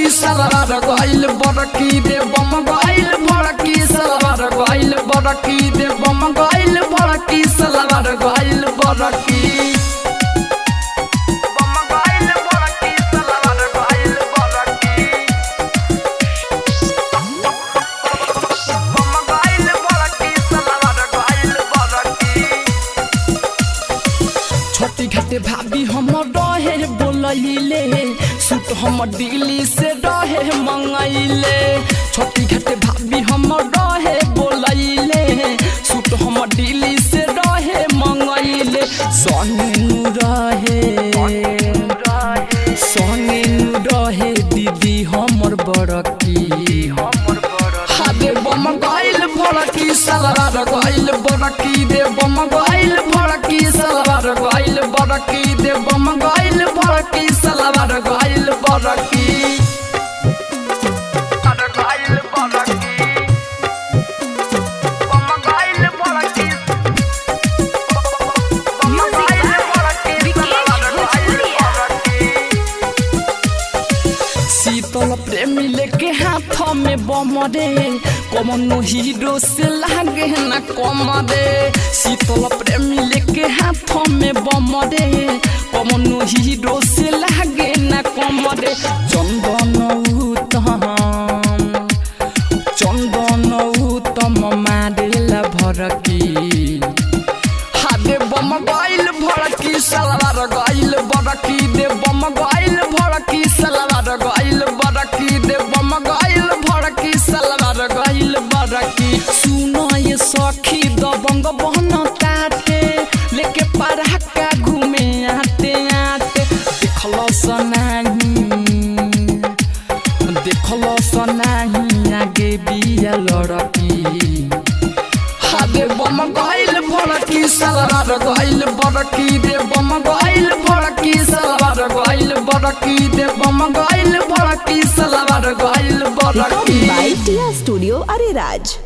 भड़की सलवार गइल बड़की दे बम गइल भड़की सलवार गइल बड़की दे बम गइल भड़की सलवार गइल बड़की छोटी घाटे भाभी हम रहे बोलैले सूट हम दिल्ली से रहे मंगैले छोटी घाटे भाभी हम रहे बोलैले सूट हम दिल्ली से रहे मंगैले सोनू रहे दीदी हमर बड़की हादे बम गइल भड़की सलवार गइल बड़की दे बम गइल भड़की सलवार गइल बड़की दे बम गइल भड़की सलवार गइल बड़की शीतल प्रेमी लेके हाथ में बम रे कमनो हीरो से लागे ना कम रे शीतल प्रेमी लेके हाथ में बम रे कमनो हीरो से लागे ना कम रे चंदन उत्तम मारेला भड़की हादे बम गइल भड़की सलवार गइल बड़की दे बम गइल भड़की सलवार गइल बड़की दे बम गइल भड़की सलवार गइल बड़की सुनो ये सखी दबंग बहन ताते लेके पराका घूमे आते आते देखलो सनाही आगे बिया लड़की हादे बम गइल भड़की सलवार गइल बड़की दे बम गइल भड़की सलवार गइल बड़की दे बम गइल भड़की सलवार गइल बड़की बाय टिया स्टूडियो अरेराज।